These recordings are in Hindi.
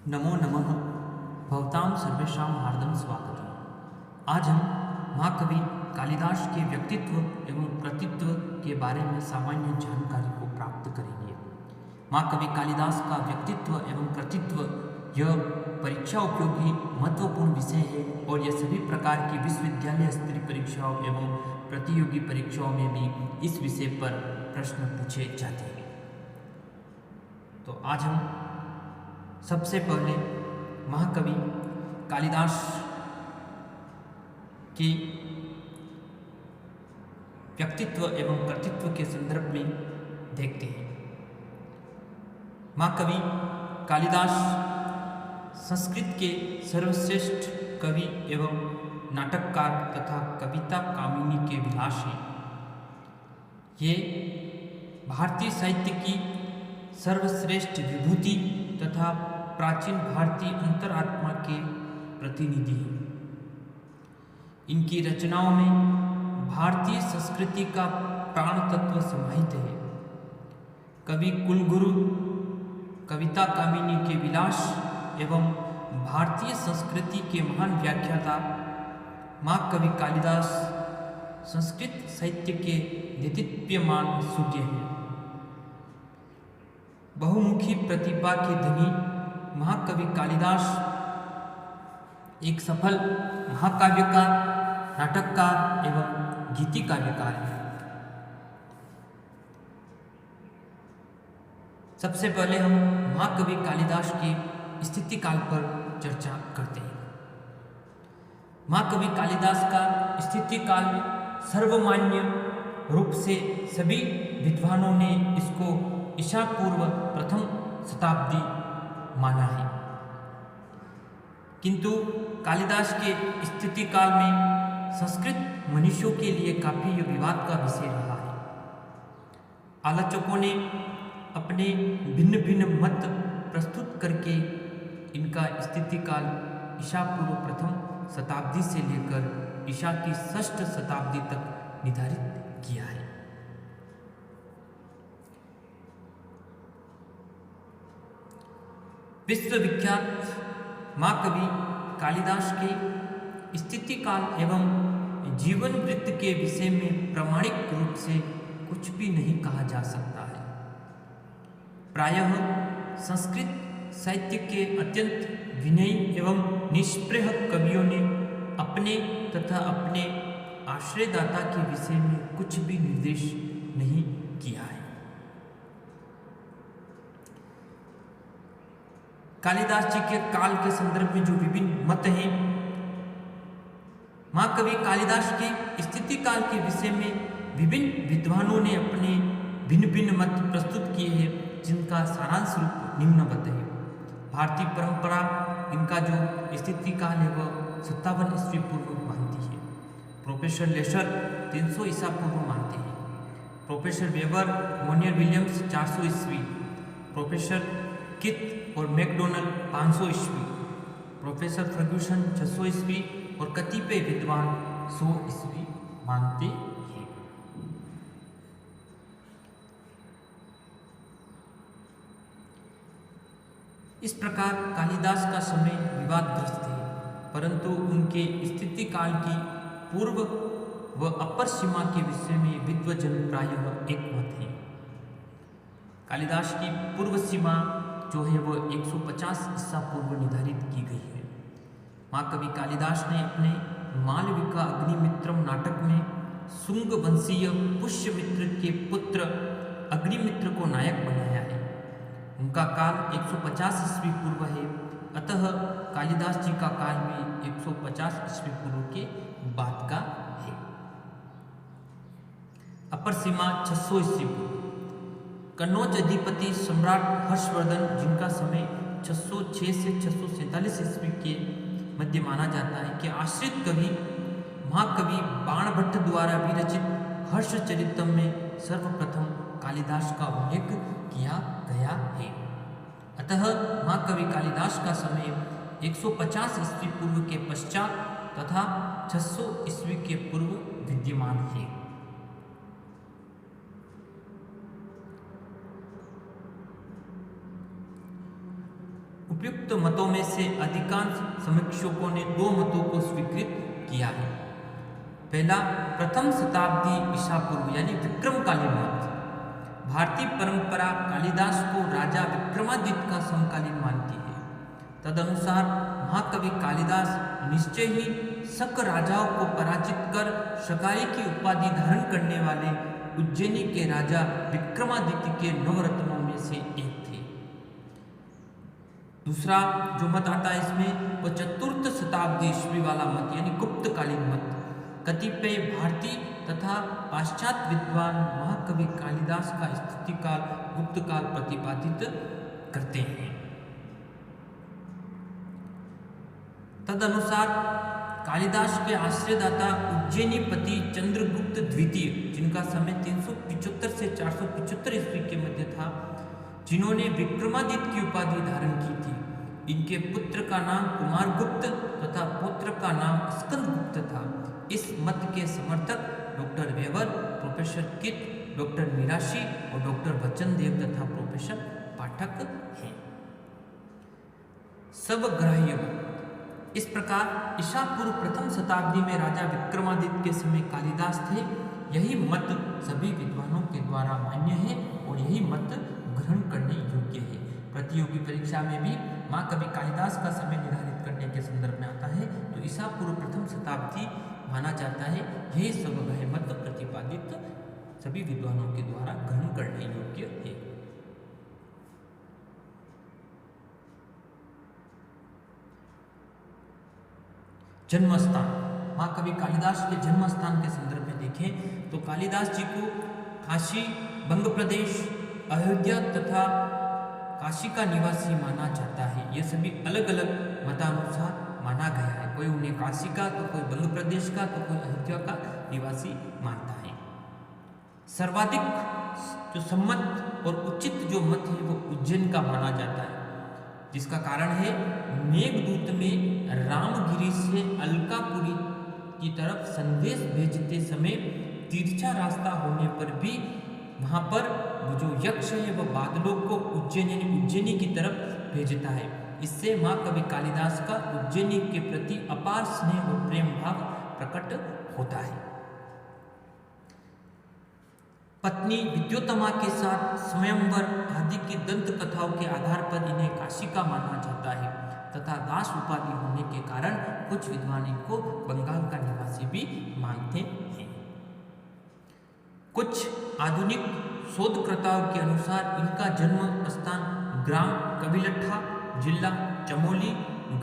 नमो नमः। भवतां सर्वेषां हार्दं स्वागतम्। आज हम महाकवि कालिदास के व्यक्तित्व एवं कृतित्व के बारे में सामान्य जानकारी को प्राप्त करेंगे। महाकवि कालिदास का व्यक्तित्व एवं कृतित्व यह परीक्षा उपयोगी महत्वपूर्ण विषय है और यह सभी प्रकार की विश्वविद्यालय स्तरीय परीक्षाओं एवं प्रतियोगी परीक्षाओं में भी इस विषय पर प्रश्न पूछे जाते हैं। तो आज हम सबसे पहले महाकवि कालिदास के व्यक्तित्व एवं कृतित्व के संदर्भ में देखते हैं। महाकवि कालिदास संस्कृत के सर्वश्रेष्ठ कवि एवं नाटककार तथा कविता कामिनी के विलास हैं। ये भारतीय साहित्य की सर्वश्रेष्ठ विभूति तथा प्राचीन भारतीय अंतरात्मा के प्रतिनिधि हैं। इनकी रचनाओं में भारतीय संस्कृति का प्राण तत्व समाहित है। कवि कुलगुरु, कविता कामिनी के विलास एवं भारतीय संस्कृति के महान व्याख्याता महाकवि कालिदास संस्कृत साहित्य के देदीप्यमान सूर्य हैं। बहुमुखी प्रतिभा के धनी महाकवि कालिदास एक सफल महाकाव्यकार, नाटककार एवं गीतिकाव्यकार हैं। सबसे पहले हम महाकवि कालिदास के स्थिति काल पर चर्चा करते हैं। महाकवि कालिदास का स्थिति काल सर्वमान्य रूप से सभी विद्वानों ने इसको ईसा पूर्व प्रथम शताब्दी माना है, किंतु कालिदास के स्थिति काल में संस्कृत मनुष्यों के लिए काफी विवाद का विषय रहा है। आलोचकों ने अपने भिन्न भिन्न मत प्रस्तुत करके इनका स्थिति काल ईसा पूर्व प्रथम शताब्दी से लेकर ईसा की षष्ठ शताब्दी तक निर्धारित किया है। विश्वविख्यात महाकवि कालिदास के स्थिति काल एवं जीवन वृत्त के विषय में प्रामाणिक रूप से कुछ भी नहीं कहा जा सकता है। प्रायः संस्कृत साहित्य के अत्यंत विनयी एवं निष्प्रह कवियों ने अपने तथा अपने आश्रयदाता के विषय में कुछ भी निर्देश नहीं किया है। कालिदास जी के काल के संदर्भ में जो विभिन्न मत हैं, महाकवि कालिदास के स्थिति काल के विषय में विभिन्न विद्वानों ने अपने भिन्न भिन्न मत प्रस्तुत किए हैं, जिनका सारांश रूप निम्नवत है। भारतीय परंपरा इनका जो स्थिति काल है वह 57 ईस्वी पूर्व मानती है। प्रोफेसर लेसर 300 ईसा पूर्व मानते हैं। प्रोफेसर वेबर, मोनियर विलियम्स 400 ईस्वी, प्रोफेसर किथ और मैकडोनल्ड 500 ईस्वी, प्रोफेसर फर्ग्यूसन 600 ईस्वी और कतिपय विद्वान 100 ईस्वी मानते हैं। इस प्रकार कालिदास का समय विवादग्रस्त है, परंतु उनके स्थिति काल की पूर्व व अपर सीमा के विषय में विद्वजन प्रायः एक मत है। कालिदास की पूर्व सीमा जो है वह 150 ईसा पूर्व निर्धारित की गई है। महाकवि कालिदास ने अपने मालविका अग्निमित्रम नाटक में शुंग वंशीय पुष्यमित्र के पुत्र अग्निमित्र को नायक बनाया है। उनका काल 150 ईस्वी पूर्व है, अतः कालिदास जी का काल भी 150 ईस्वी पूर्व के बाद का है। अपर सीमा 600 ईस्वी पूर्व। कन्नौज अधिपति सम्राट हर्षवर्धन, जिनका समय 606 से 647 ईस्वी के मध्य माना जाता है, कि आश्रित कवि महाकवि बाणभट्ट द्वारा विरचित हर्षचरितम में सर्वप्रथम कालिदास का उल्लेख किया गया है। अतः महाकवि कालिदास का समय 150 ईस्वी पूर्व के पश्चात तथा 600 ईस्वी के पूर्व विद्यमान है। उपयुक्त मतों में से अधिकांश समीक्षकों ने दो मतों को स्वीकृत किया है। पहला, प्रथम शताब्दी ईसा पूर्व यानी विक्रमकालीन मत। भारतीय परंपरा कालिदास को राजा विक्रमादित्य का समकालीन मानती है। तदनुसार महाकवि कालिदास निश्चय ही शक राजाओं को पराजित कर शकाई की उपाधि धारण करने वाले उज्जैनी के राजा विक्रमादित्य के नवरत्नों में से एक थे। दूसरा जो मत आता है इसमें वो चतुर्थ शताब्दी ईस्वी वाला मत यानी गुप्तकालीन मत। कतिपय भारतीय तथा पाश्चात्य विद्वान महाकवि कालिदास का स्थिति काल गुप्त काल प्रतिपादित करते हैं। तदनुसार कालिदास के आश्रयदाता उज्जैनीपति चंद्रगुप्त द्वितीय, जिनका समय 375 से 475 ईस्वी के मध्य था, जिन्होंने विक्रमादित्य की उपाधि धारण की थी। इनके पुत्र का नाम कुमारगुप्त तथा पौत्र का नाम स्कंदगुप्त था। इस मत के समर्थक doctor Weber, professor Keith, doctor Mirashi और डॉक्टर वचनदेव तथा प्रोफेसर पाठक हैं। सबग्राह्य मत। इस प्रकार ईसा पूर्व प्रथम शताब्दी में राजा विक्रमादित्य के समय कालिदास थे। यही मत सभी विद्वानों के द्वारा मान्य है और यही मत ग्रहण करने योग्य है। प्रतियोगी परीक्षा में भी महाकवि कालिदास का समय निर्धारित करने के संदर्भ में आता है तो ईसा पूर्व प्रथम शताब्दी माना जाता है। यही सबग्राह्य मत प्रतिपादित सभी विद्वानों के द्वारा ग्रहण करने योग्य है। जन्मस्थान। महाकवि कालिदास के जन्मस्थान के संदर्भ में देखें तो कालिदास जी को काशी, बंग प्रदेश, अयोध्या तथा काशी का निवासी माना जाता है। ये सभी अलग अलग मतानुसार माना गया है। कोई उन्हें काशी का, तो कोई बंग प्रदेश का, तो कोई अयोध्या का निवासी मानता है। सर्वाधिक जो सम्मत और उचित जो मत है वो उज्जैन का माना जाता है, जिसका कारण है मेघदूत में रामगिरी से अलकापुरी की तरफ संदेश भेजते समय तिरछा रास्ता होने पर भी वहां पर वो जो यक्ष है वह बादलों को उज्जैन यानी उज्जैनी की तरफ भेजता है। इससे महाकवि कालिदास का उज्जैनी के प्रति अपार स्नेह और प्रेम भाव प्रकट होता है। पत्नी विद्योत्तमा के साथ स्वयंवर आदि की दंत कथाओं के आधार पर इन्हें काशी का माना जाता है तथा दास उपाधि होने के कारण कुछ विद्वान इनको बंगाल का निवासी भी मानते हैं। कुछ आधुनिक शोधकर्ताओं के अनुसार इनका जन्म स्थान ग्राम कविलठा, जिला चमोली,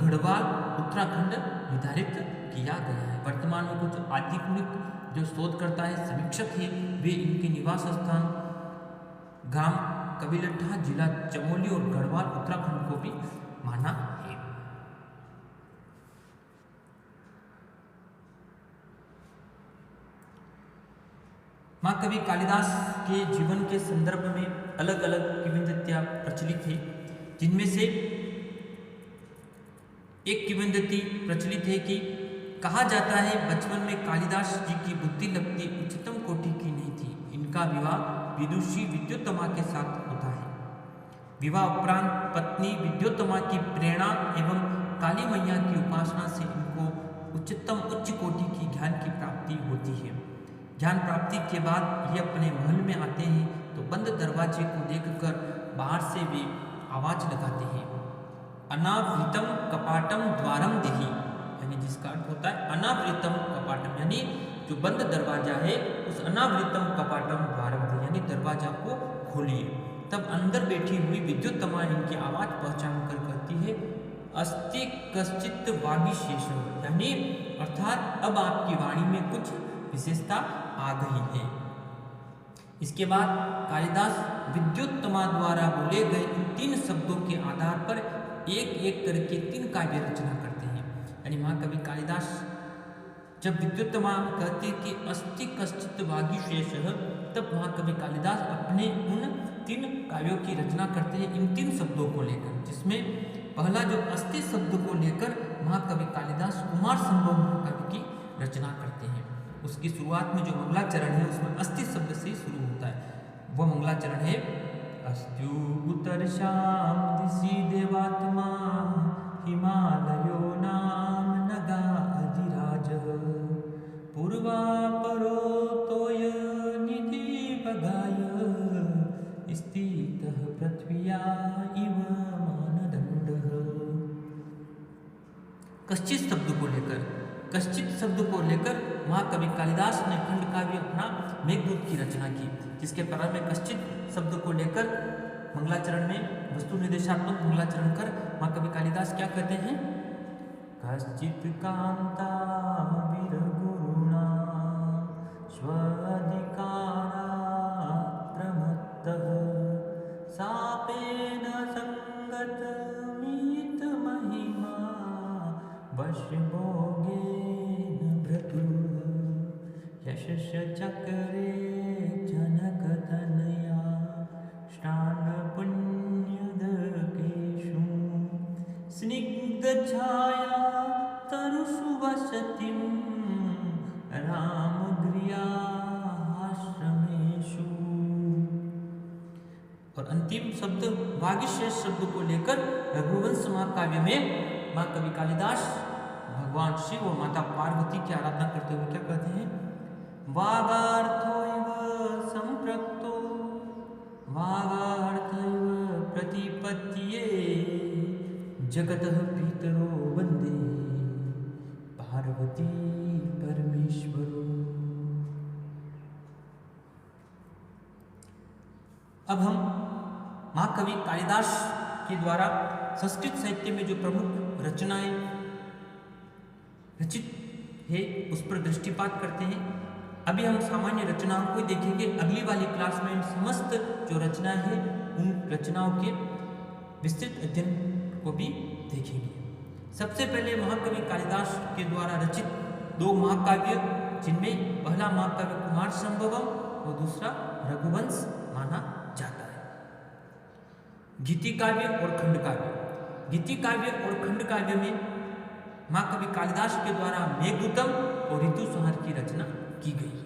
गढ़वाल, उत्तराखंड निर्धारित किया गया है। वर्तमान में कुछ आधुनिक जो शोधकर्ता है, समीक्षक है, वे इनके निवास स्थान ग्राम कविलठा, जिला चमोली और गढ़वाल, उत्तराखंड को भी माना है। महाकवि कालिदास के जीवन के संदर्भ में अलग अलग किंवदंतियां प्रचलित है, जिनमें से एक किंवदंती प्रचलित है कि कहा जाता है बचपन में कालिदास जी की बुद्धि लगती उच्चतम कोटि की नहीं थी। इनका विवाह विदुषी विद्योत्तमा के साथ होता है। विवाह उपरांत पत्नी विद्योत्तमा की प्रेरणा एवं काली मैया की उपासना से इनको उच्च कोटि की ज्ञान की प्राप्ति होती है। ज्ञान प्राप्ति के बाद ये अपने महल में आते हैं तो बंद दरवाजे को देखकर बाहर से वे आवाज लगाते हैं, अनावृतम कपाटम द्वारम देहि, यानी जिसका अर्थ होता है अनावृतम कपाटम, यानी जो बंद दरवाजा है उस अनावृतम कपाटम द्वारम देहि, यानी दरवाजा को खोलिए। तब अंदर बैठी हुई विद्योत्तमा इनकी आवाज पहचान कर कहती है, अस्ति कश्चित वागिशेष, यानी अर्थात अब आपकी वाणी में कुछ विशेषता आ गई है। इसके बाद कालिदास विद्योत्तमा द्वारा बोले गए इन 3 शब्दों के आधार पर एक एक करके 3 काव्य रचना करते हैं। यानी महाकवि कालिदास जब विद्योत्तमा कहते कि अस्ति कश्चित वागिशेष, तब महाकवि कालिदास अपने उन 3 काव्यों की रचना करते हैं इन 3 शब्दों को लेकर, जिसमें पहला जो अस्ति शब्द को लेकर महाकवि कालिदास कुमार संभव महाकाव्य की रचना करते हैं। उसकी शुरुआत में जो मंगलाचरण है उसमें अस्ति शब्द से शुरू होता है। वो मंगलाचरण है, अस्त्युतर श्याम दिशि देवात्मा कश्चित शब्द को लेकर, कश्चित शब्द को लेकर महाकवि कालिदास ने खंड काव्य अपना मेघदूत की रचना की, जिसके प्रारंभ में कश्चित शब्द को लेकर मंगलाचरण में वस्तु निर्देशात्मक मंगलाचरण कर महाकवि कालिदास क्या कहते हैं? कश्चित कांता विरगुरुणा स्वाधिकारा प्रमत्तः सापेन संगत मीत महिमा वशभोगेन भ्रतुः यशस् चक्रे जनकतनया पुण्यदकेषु स्निग्धछाया तरुषु वसतिं रामगृहाश्रमेषु। और अंतिम शब्द वागीशेष शब्द को लेकर रघुवंश महाकाव्य में महाकवि कालिदास भगवान शिव और माता पार्वती की आराधना करते हुए क्या कहते हैं? वागार्थोइव संप्रक्तो वागार्थैव प्रतिपत्तिये जगतः पितरो वंदे पार्वती परमेश्वरो। अब हम महाकवि कालिदास के द्वारा संस्कृत साहित्य में जो प्रमुख रचनाएं रचित है उस पर दृष्टिपात करते हैं। अभी हम सामान्य रचनाओं को देखेंगे, अगली वाली क्लास में इन समस्त जो रचनाएं हैं उन रचनाओं के विस्तृत अध्ययन को भी देखेंगे। सबसे पहले महाकवि कालिदास के द्वारा रचित दो महाकाव्य, जिनमें पहला महाकाव्य कुमार संभवम और दूसरा रघुवंश माना जाता है। गीति काव्य और खंड काव्य। गीति काव्य और खंड काव्य में महाकवि कालिदास के द्वारा मेघदूतम और ऋतुसंहार की रचना की गई है।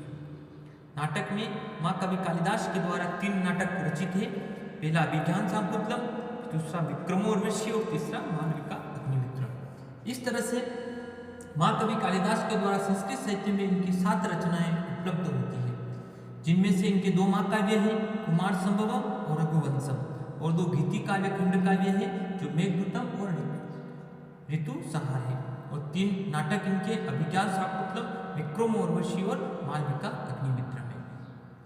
नाटक में महाकवि कालिदास के द्वारा 3 नाटक रचित है। पहला अभिज्ञान शाकुंतलम, दूसरा विक्रमोर्वशी और तीसरा मालविका अग्निमित्रम। इस तरह से महाकवि कालिदास के द्वारा संस्कृत साहित्य में इनकी 7 रचनाएं उपलब्ध होती है, जिनमें से इनके 2 महाकाव्य हैं कुमार संभवम और रघुवंशम, और 2 गीति काव्य खंड काव्य हैं जो मेघदूतम और ऋतुसंहार है, और 3 नाटक इनके अभिज्ञान शाकुंतलम, विक्रमोर्वशी और मालविका अग्निमित्रम है।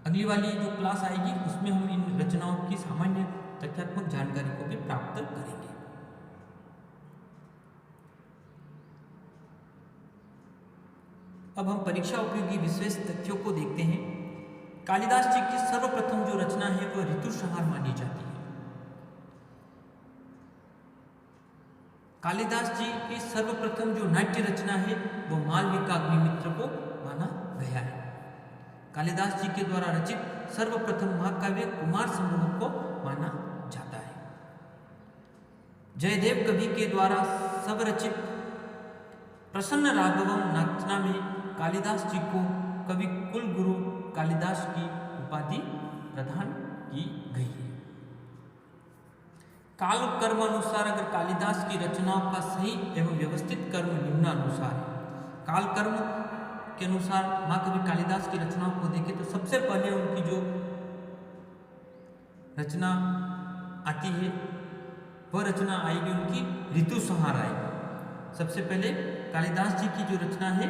अगली वाली जो क्लास आएगी उसमें हम इन रचनाओं की सामान्य तथ्यात्मक जानकारी को भी प्राप्त करेंगे। अब हम परीक्षा उपयोगी विशेष तथ्यों को देखते हैं। कालिदास जी की सर्वप्रथम जो रचना है वह ऋतुसंहार मानी जाती है। कालिदास जी की सर्वप्रथम जो नाट्य रचना है वो मालविका अग्निमित्र को माना गया है। कालिदास जी के द्वारा रचित सर्वप्रथम महाकाव्य कुमार संभवम को माना जाता है। जयदेव कवि के द्वारा स्वरचित प्रसन्न राघवम रचना में कालिदास जी को कवि कुल गुरु कालिदास की उपाधि प्रदान की गई है। काल कर्म अनुसार अगर कालिदास की रचनाओं का सही एवं व्यवस्थित कर्म निम्नानुसार है। काल कर्म के अनुसार महाकवि कालिदास की रचनाओं को देखें तो सबसे पहले उनकी जो रचना आती है वह रचना आएगी उनकी ऋतुसंहार आएगी। सबसे पहले कालिदास जी की जो रचना है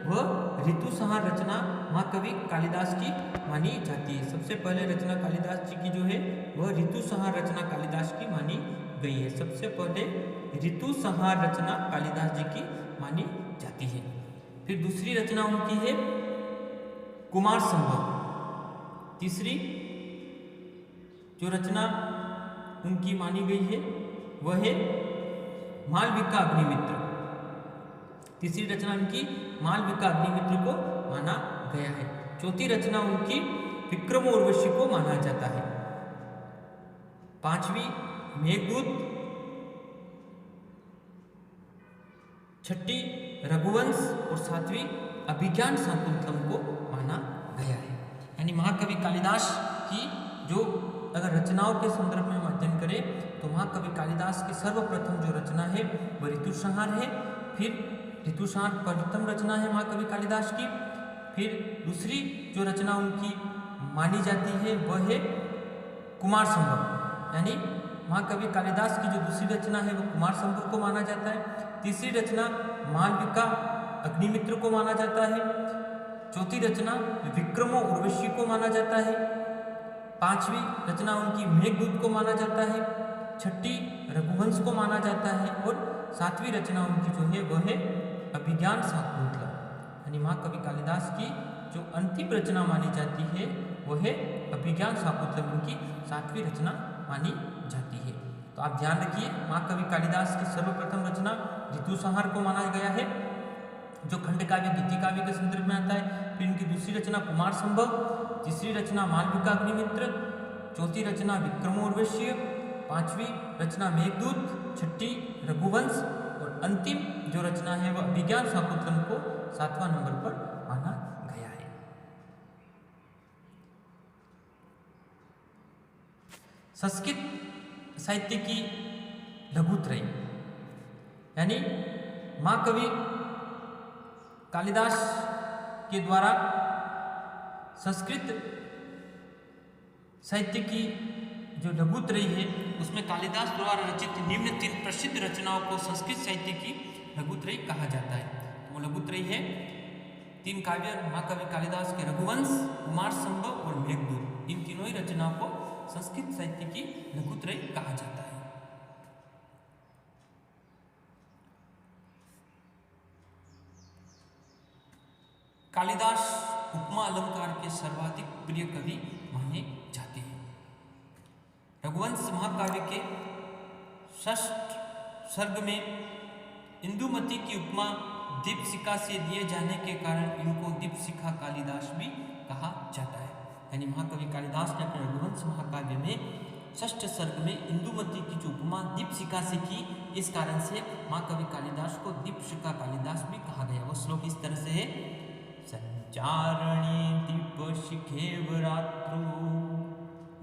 वह ऋतुसंहार रचना महाकवि कालिदास की मानी जाती है। सबसे पहले रचना कालिदास जी की जो है वह ऋतुसंहार रचना कालिदास की मानी गई है। सबसे पहले ऋतुसंहार रचना कालिदास जी की मानी जाती है। फिर दूसरी रचना उनकी है कुमार संभव। तीसरी जो रचना उनकी मानी गई है वह है मालविका अग्निमित्र। तीसरी रचना उनकी मालविका अग्निमित्र को माना गया है। चौथी रचना उनकी विक्रमोर्वशी को माना जाता है। 5वीं मेघदूत, 6ठी रघुवंश और 7वीं अभिज्ञान शाकुंतलम को माना गया है। यानी महाकवि कालिदास की जो अगर रचनाओं के संदर्भ में हम अध्ययन करें तो महाकवि कालिदास की सर्वप्रथम जो रचना है वह ऋतुसंहार है। फिर ऋतुसंहार प्रथम रचना है महाकवि कालिदास की। फिर दूसरी जो रचना उनकी मानी जाती है वह है कुमार संभव, यानी महाकवि कालिदास की जो दूसरी रचना है वो कुमार संभव को माना जाता है। तीसरी रचना मालविका अग्निमित्र को माना जाता है। चौथी रचना विक्रमो उर्वशी को माना जाता है। पांचवी रचना उनकी मेघदूत को माना जाता है। छठी रघुवंश को माना जाता है और सातवीं रचना उनकी जो है वह है अभिज्ञान शाकुंतलम। यानी महाकवि कालिदास की जो अंतिम रचना मानी जाती है वह है अभिज्ञान शाकुंतलम, उनकी सातवीं रचना मानी जाती है। तो आप ध्यान रखिए, महाकवि कालिदास की सर्वप्रथम रचना ऋतुसंहार को माना गया है, जो खंड काव्य गीति काव्य के संदर्भ में आता है। फिर इनकी दूसरी रचना कुमार संभव, तीसरी रचना मालविका अग्निमित्र, चौथी रचना विक्रमोर्वशीय, पांचवी रचना मेघदूत, छठी रघुवंश और अंतिम जो रचना है वह अभिज्ञान शाकुंतलम को 7वां नंबर पर माना गया है। संस्कृत साहित्य की लघुत्रयी यानी महाकवि कालिदास के द्वारा संस्कृत साहित्य की जो लघुत्रयी है उसमें कालिदास द्वारा रचित निम्न 3 प्रसिद्ध रचनाओं को संस्कृत साहित्य की लघुत्रयी कहा जाता है। तो वो लघुत्रयी है 3 काव्य महाकवि कालिदास के रघुवंश, कुमार संभव और मेघदूत। इन तीनों ही रचनाओं को संस्कृत साहित्य की लघुत्रयी कहा जाता है। कालिदास उपमा अलंकार के सर्वाधिक प्रिय कवि माने जाते हैं। रघुवंश महाकाव्य के 6ठ सर्ग में इंदुमती की उपमा दीपशिखा से लिए जाने के कारण इनको दीपशिखा कालिदास भी कहा जाता है। यानी महाकवि कालिदास ने अपने रघुवंश महाकाव्य में 6ठ सर्ग में इंदुमती की जो उपमा दीपशिखा से की, इस कारण से महाकवि कालिदास को दीपशिखा कालिदास भी कहा गया। वो श्लोक इस तरह से है, संचारणी दीपशिखेव रात्रौ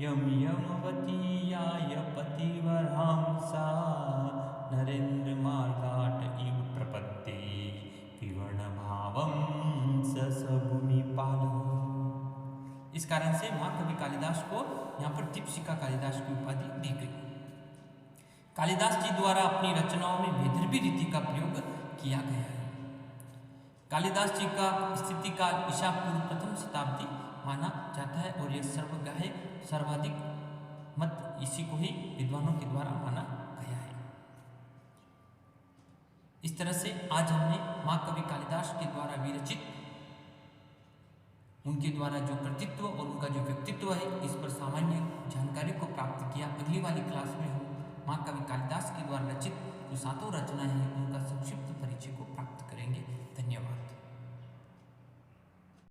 यम यमवती याय पतिवरांसा नरेंद्र मार्गाट इव प्रपत्ते विवर्ण भावम ससभूमि पालः। इस कारण से महाकवि कालिदास को यहाँ पर दीपशिखा कालिदास की उपाधि दी गई। कालिदास जी द्वारा अपनी रचनाओं में वैदर्भी रीति का प्रयोग किया गया है। कालिदास जी का स्थिति काल ईसा पूर्व प्रथम शताब्दी माना जाता है और यह सर्वगाह सर्वाधिक मत इसी को ही विद्वानों के द्वारा माना गया है। इस तरह से आज हमने महाकवि कालिदास के द्वारा विरचित उनके द्वारा जो कृतित्व और उनका जो व्यक्तित्व है इस पर सामान्य जानकारी को प्राप्त किया। अगली वाली क्लास में हम महाकवि कालिदास के द्वारा रचित जो 7 रचनाएं हैं उनका संक्षिप्त परिचय को